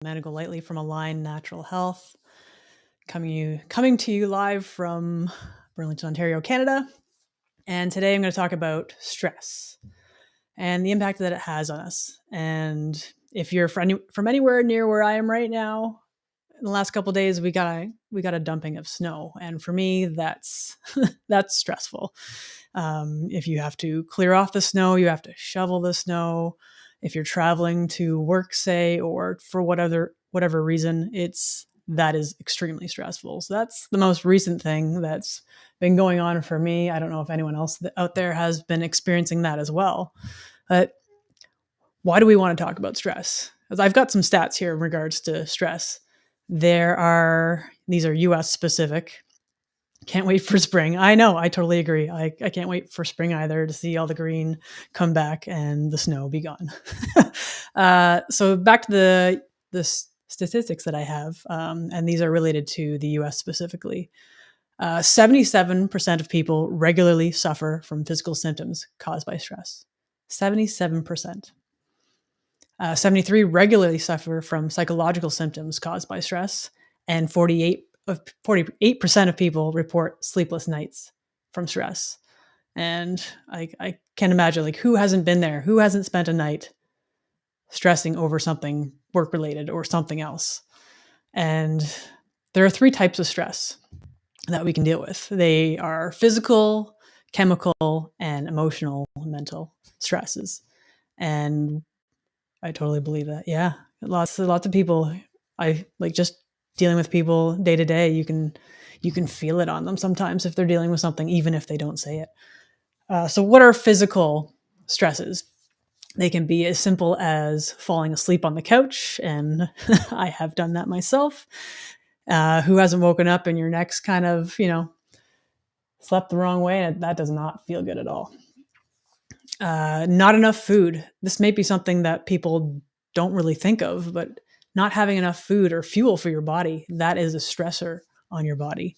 Manigal Lightly from Align Natural Health, coming to you live from Burlington, Ontario, Canada. And today I'm going to talk about stress and the impact that it has on us. And if you're from anywhere near where I am right now, in the last couple of days we got a dumping of snow, and for me that's that's stressful. If you have to clear off the snow, you have to shovel the snow. If you're traveling to work, say, or for whatever reason, that is extremely stressful. So that's the most recent thing that's been going on for me. I don't know if anyone else out there has been experiencing that as well. But why do we want to talk about stress? Because I've got some stats here in regards to stress. These are US specific. Can't wait for spring. I know, I totally agree. I can't wait for spring either, to see all the green come back and the snow be gone. So back to the statistics that I have, and these are related to the US specifically. 77% of people regularly suffer from physical symptoms caused by stress. 77%. 73 regularly suffer from psychological symptoms caused by stress, and 48% of people report sleepless nights from stress. And I can't imagine, like, who hasn't been there? Who hasn't spent a night stressing over something work related or something else? And there are 3 types of stress that we can deal with. They are physical, chemical, and emotional, mental stresses. And I totally believe that. Yeah, lots of people. I like just dealing with people day to day. You can feel it on them sometimes if they're dealing with something, even if they don't say it. So, what are physical stresses? They can be as simple as falling asleep on the couch, and I have done that myself. Who hasn't woken up and your neck's kind of, slept the wrong way, and that does not feel good at all. Not enough food. This may be something that people don't really think of, but not having enough food or fuel for your body, that is a stressor on your body.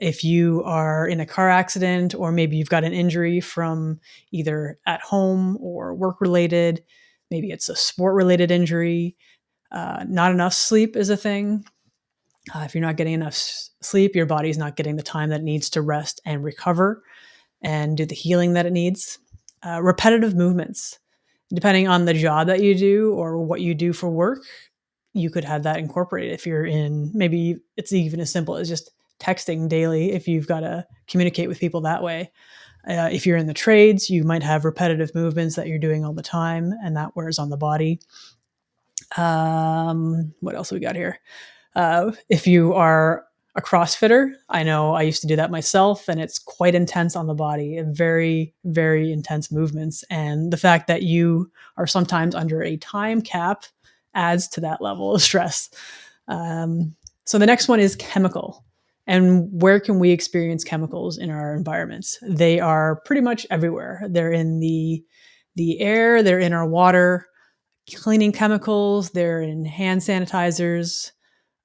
If you are in a car accident, or maybe you've got an injury from either at home or work related, maybe it's a sport related injury, not enough sleep is a thing. If you're not getting enough sleep, your body's not getting the time that it needs to rest and recover and do the healing that it needs. Repetitive movements. Depending on the job that you do or what you do for work, you could have that incorporated. If you're in, maybe it's even as simple as just texting daily if you've got to communicate with people that way. If you're in the trades, you might have repetitive movements that you're doing all the time, and that wears on the body. What else we got here? If you are a CrossFitter, I know I used to do that myself, and it's quite intense on the body, very, very intense movements. And the fact that you are sometimes under a time cap adds to that level of stress. So the next one is chemical. And where can we experience chemicals in our environments? They are pretty much everywhere. They're in the air, they're in our water, cleaning chemicals, they're in hand sanitizers,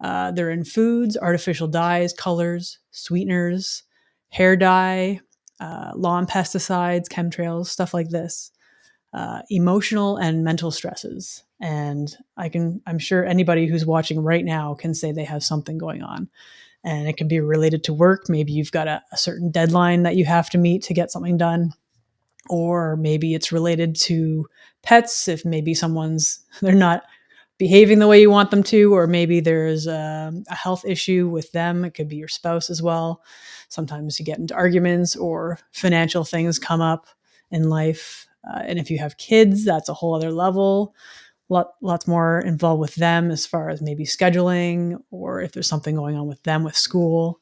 they're in foods, artificial dyes, colors, sweeteners, hair dye, lawn pesticides, chemtrails, stuff like this. Emotional and mental stresses. And I'm sure anybody who's watching right now can say they have something going on. And it can be related to work. Maybe you've got a certain deadline that you have to meet to get something done. Or maybe it's related to pets. If maybe they're not behaving the way you want them to, or maybe there's a health issue with them. It could be your spouse as well. Sometimes you get into arguments, or financial things come up in life. And if you have kids, that's a whole other level. Lots more involved with them as far as maybe scheduling, or if there's something going on with them with school.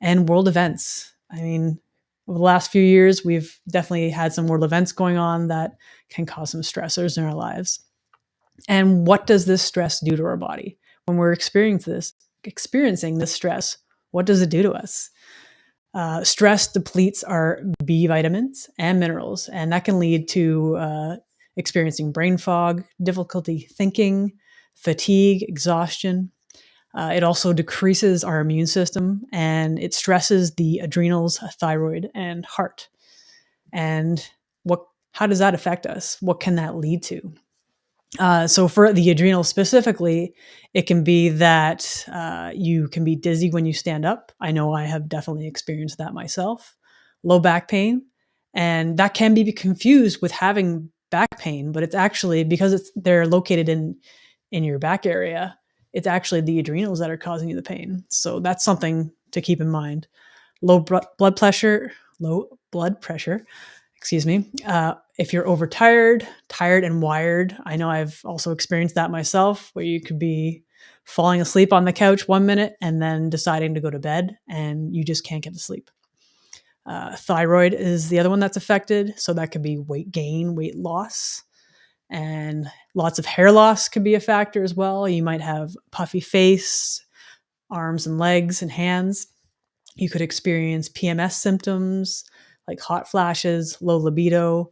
And world events. I mean, over the last few years, we've definitely had some world events going on that can cause some stressors in our lives. And what does this stress do to our body? When we're experiencing this stress, what does it do to us? Stress depletes our B vitamins and minerals, and that can lead to experiencing brain fog, difficulty thinking, fatigue, exhaustion. It also decreases our immune system, and it stresses the adrenals, thyroid, and heart. And how does that affect us? What can that lead to? So for the adrenals specifically, it can be that you can be dizzy when you stand up. I know I have definitely experienced that myself. Low back pain, and that can be confused with having back pain, but it's actually because they're located in your back area. It's actually the adrenals that are causing you the pain. So that's something to keep in mind. Low blood pressure, excuse me. If you're overtired, tired, and wired, I know I've also experienced that myself, where you could be falling asleep on the couch 1 minute and then deciding to go to bed and you just can't get to sleep. Thyroid is the other one that's affected. So that could be weight gain, weight loss, and lots of hair loss could be a factor as well. You might have puffy face, arms and legs and hands. You could experience PMS symptoms like hot flashes, low libido.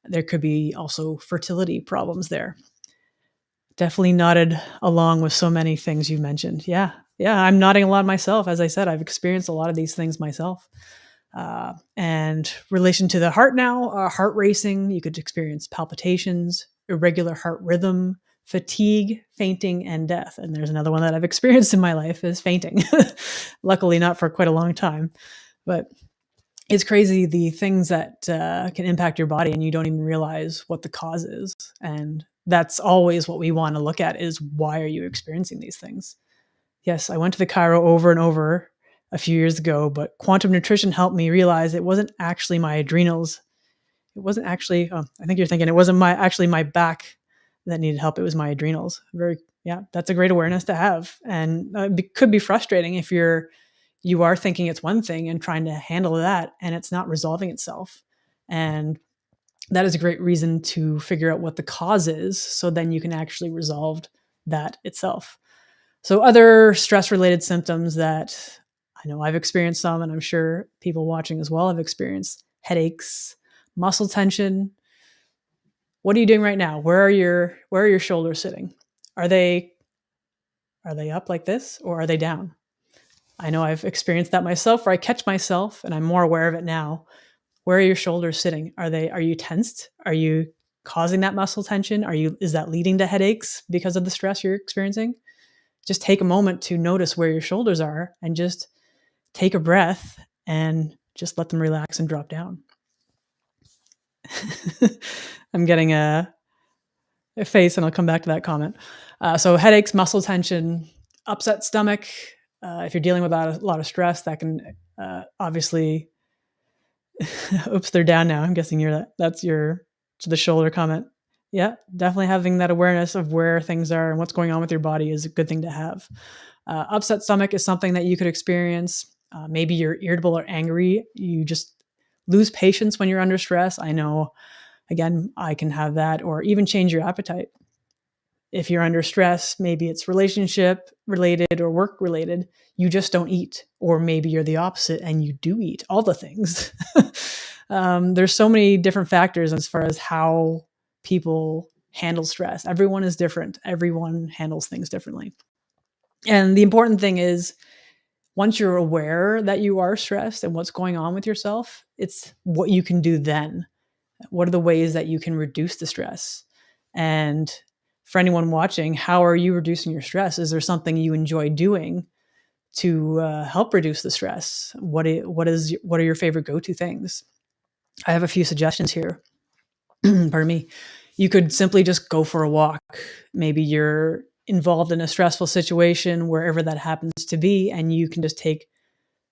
There could be also fertility problems there. Definitely nodded along with so many things you mentioned. Yeah. Yeah. I'm nodding a lot myself. As I said, I've experienced a lot of these things myself. And relation to the heart now, heart racing, you could experience palpitations, irregular heart rhythm, fatigue, fainting, and death. And there's another one that I've experienced in my life is fainting. Luckily, not for quite a long time, but it's crazy the things that can impact your body and you don't even realize what the cause is. And that's always what we want to look at is why are you experiencing these things? Yes, I went to the chiro over and over a few years ago, but quantum nutrition helped me realize it wasn't actually my adrenals. It wasn't actually, I think you're thinking it wasn't actually my back that needed help. It was my adrenals. Yeah, that's a great awareness to have. And could be frustrating if you are thinking it's one thing and trying to handle that and it's not resolving itself. And that is a great reason to figure out what the cause is. So then you can actually resolve that itself. So other stress related symptoms that I know I've experienced some, and I'm sure people watching as well have experienced headaches, muscle tension. What are you doing right now? Where are your shoulders sitting? Are they up like this or are they down? I know I've experienced that myself where I catch myself and I'm more aware of it now. Where are your shoulders sitting? Are you tensed? Are you causing that muscle tension? Is that leading to headaches because of the stress you're experiencing? Just take a moment to notice where your shoulders are and just take a breath and just let them relax and drop down. I'm getting a face and I'll come back to that comment. So headaches, muscle tension, upset stomach. If you're dealing with a lot of stress, that can obviously, oops, they're down now. I'm guessing that's the shoulder comment. Yeah, definitely having that awareness of where things are and what's going on with your body is a good thing to have. Upset stomach is something that you could experience. Maybe you're irritable or angry. You just lose patience when you're under stress. I know, again, I can have that, or even change your appetite. If you're under stress, maybe it's relationship related or work related, you just don't eat. Or maybe you're the opposite and you do eat all the things. There's so many different factors as far as how people handle stress. Everyone is different. Everyone handles things differently. And the important thing is, once you're aware that you are stressed and what's going on with yourself, it's what you can do then. What are the ways that you can reduce the stress? And for anyone watching, how are you reducing your stress? Is there something you enjoy doing to help reduce the stress? What are your favorite go-to things? I have a few suggestions here. Pardon me. You could simply just go for a walk. Maybe you're involved in a stressful situation, wherever that happens to be, and you can just take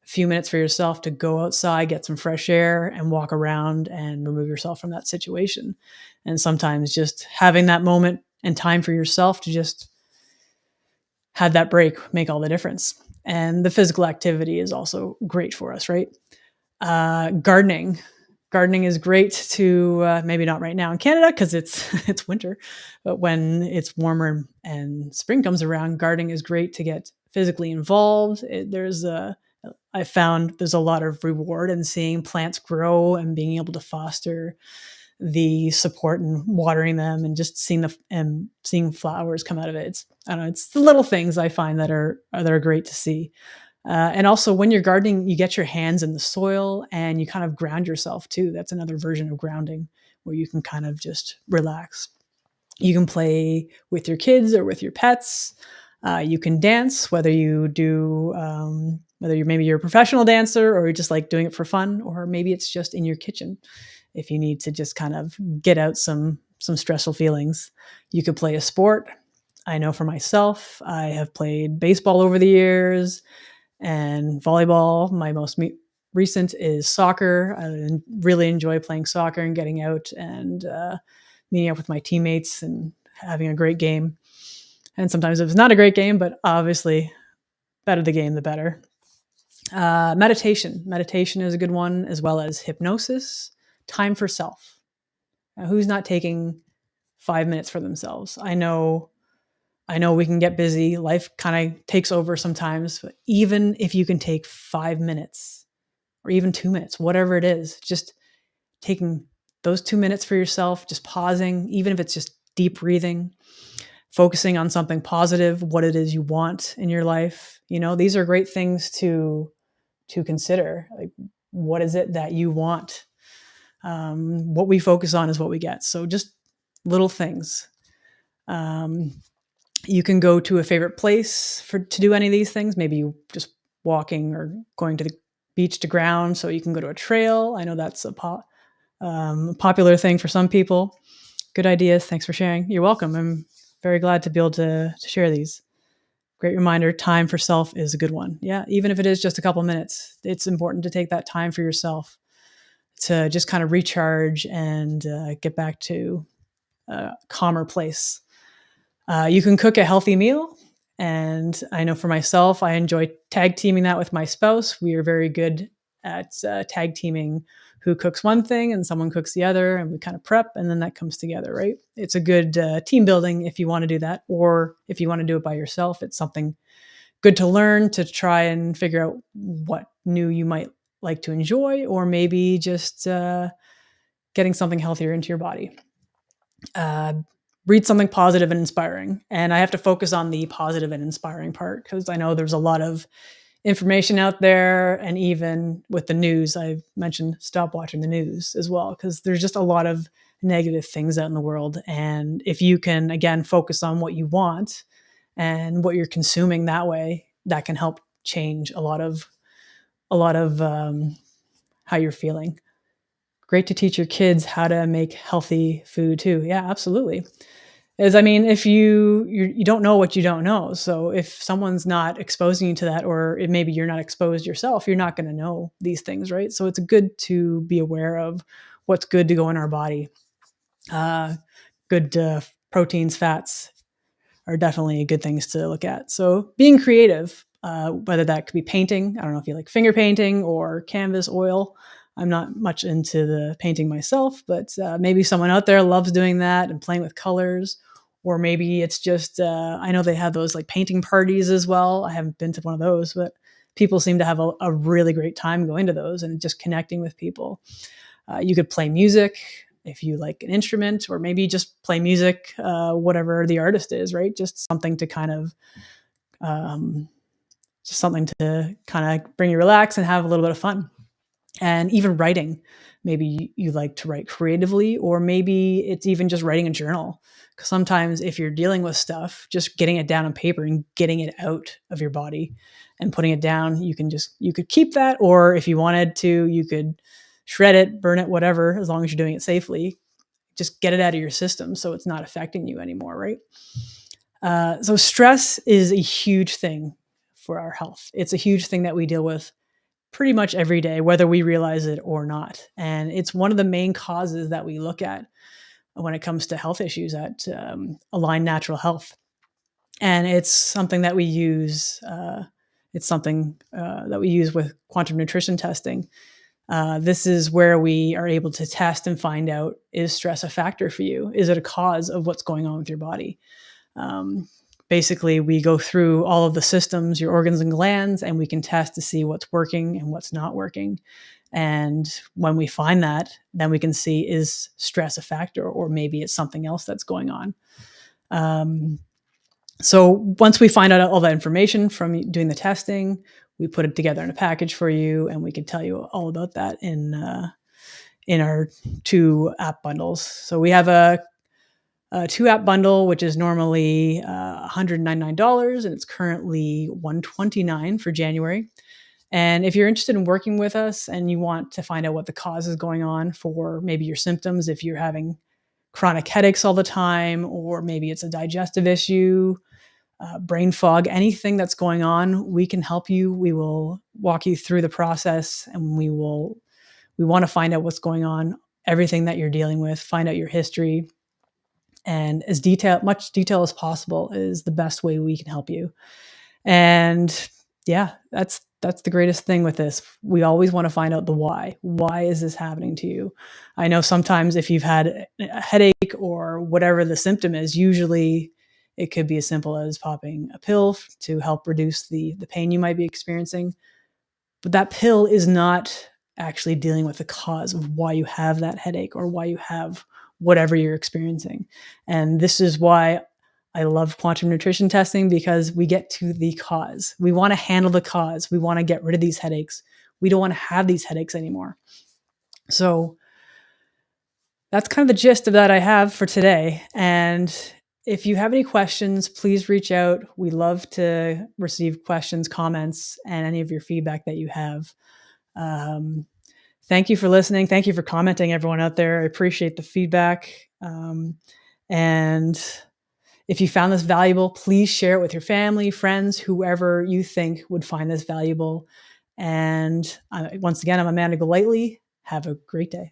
a few minutes for yourself to go outside, get some fresh air, and walk around and remove yourself from that situation. And sometimes just having that moment and time for yourself to just have that break make all the difference. And the physical activity is also great for us, right? Gardening. Gardening is great to maybe not right now in Canada because it's winter, but when it's warmer and spring comes around, gardening is great to get physically involved. I found there's a lot of reward in seeing plants grow and being able to foster the support and watering them and just seeing flowers come out of it. I don't know. It's the little things I find that are great to see. And also, when you're gardening, you get your hands in the soil and you kind of ground yourself too. That's another version of grounding where you can kind of just relax. You can play with your kids or with your pets. You can dance, whether you do, whether you're a professional dancer or you're just like doing it for fun, or maybe it's just in your kitchen. If you need to just kind of get out some stressful feelings, you could play a sport. I know for myself, I have played baseball over the years and volleyball. My most recent is soccer. I really enjoy playing soccer and getting out and meeting up with my teammates and having a great game. And sometimes it was not a great game, but obviously, better the game, the better. Meditation is a good one, as well as hypnosis. Time for self. Now, who's not taking 5 minutes for themselves? I know we can get busy. Life kind of takes over sometimes, but even if you can take 5 minutes or even 2 minutes, whatever it is, just taking those 2 minutes for yourself, just pausing, even if it's just deep breathing, focusing on something positive, what it is you want in your life. These are great things to consider. Like, what is it that you want? What we focus on is what we get. So just little things. You can go to a favorite place to do any of these things. Maybe you just walking or going to the beach to ground, so you can go to a trail. I know that's a popular thing for some people. Good ideas. Thanks for sharing. You're welcome. I'm very glad to be able to share these. Great reminder. Time for self is a good one. Yeah, even if it is just a couple minutes, it's important to take that time for yourself to just kind of recharge and get back to a calmer place. You can cook a healthy meal. And I know for myself, I enjoy tag teaming that with my spouse. We are very good at tag teaming who cooks one thing and someone cooks the other, and we kind of prep, and then that comes together, right? It's a good team building if you want to do that, or if you want to do it by yourself. It's something good to learn, to try and figure out what new you might like to enjoy, or maybe just getting something healthier into your body. Read something positive and inspiring. And I have to focus on the positive and inspiring part, because I know there's a lot of information out there. And even with the news, I've mentioned stop watching the news as well, because there's just a lot of negative things out in the world. And if you can, again, focus on what you want and what you're consuming that way, that can help change a lot of how you're feeling. Great to teach your kids how to make healthy food too. Yeah, absolutely. If you don't know what you don't know. So if someone's not exposing you to that, or maybe you're not exposed yourself, you're not going to know these things, right? So it's good to be aware of what's good to go in our body. Good proteins, fats are definitely good things to look at. So being creative, whether that could be painting. I don't know if you like finger painting or canvas, oil. I'm not much into the painting myself, but maybe someone out there loves doing that and playing with colors. Or maybe it's just, I know they have those like painting parties as well. I haven't been to one of those, but people seem to have a really great time going to those and just connecting with people. You could play music if you like an instrument, or maybe just play music, whatever the artist is, right? Just something to kind of, bring you relax and have a little bit of fun. And even writing, maybe you like to write creatively, or maybe it's even just writing a journal. Because sometimes if you're dealing with stuff, just getting it down on paper and getting it out of your body and putting it down, you could keep that, or if you wanted to, you could shred it, burn it, whatever, as long as you're doing it safely. Just get it out of your system so it's not affecting you anymore, right? So stress is a huge thing for our health. It's a huge thing that we deal with pretty much every day, whether we realize it or not. And it's one of the main causes that we look at when it comes to health issues at Align Natural Health. And it's something that we use. That we use with quantum nutrition testing. This is where we are able to test and find out, is stress a factor for you? Is it a cause of what's going on with your body? Basically, we go through all of the systems, your organs and glands, and we can test to see what's working and what's not working. And when we find that, then we can see, is stress a factor, or maybe it's something else that's going on. So once we find out all that information from doing the testing, we put it together in a package for you, and we can tell you all about that in our 2 app bundles. So we have a a 2-app bundle, which is normally $199, and it's currently $129 for January. And if you're interested in working with us and you want to find out what the cause is going on for maybe your symptoms, if you're having chronic headaches all the time, or maybe it's a digestive issue, brain fog, anything that's going on, we can help you. We will walk you through the process, and we want to find out what's going on, everything that you're dealing with, find out your history, and much detail as possible is the best way we can help you. And yeah, that's the greatest thing with this. We always want to find out the why. Why is this happening to you? I know sometimes if you've had a headache or whatever the symptom is, usually it could be as simple as popping a pill to help reduce the pain you might be experiencing. But that pill is not actually dealing with the cause of why you have that headache or why you have whatever you're experiencing. And this is why I love quantum nutrition testing, because we get to the cause. We want to handle the cause. We want to get rid of these headaches. We don't want to have these headaches anymore. So that's kind of the gist of that I have for today. And if you have any questions, please reach out. We love to receive questions, comments, and any of your feedback that you have. Thank you for listening. Thank you for commenting, everyone out there. I appreciate the feedback. And if you found this valuable, please share it with your family, friends, whoever you think would find this valuable. And once again, I'm Amanda Golightly. Have a great day.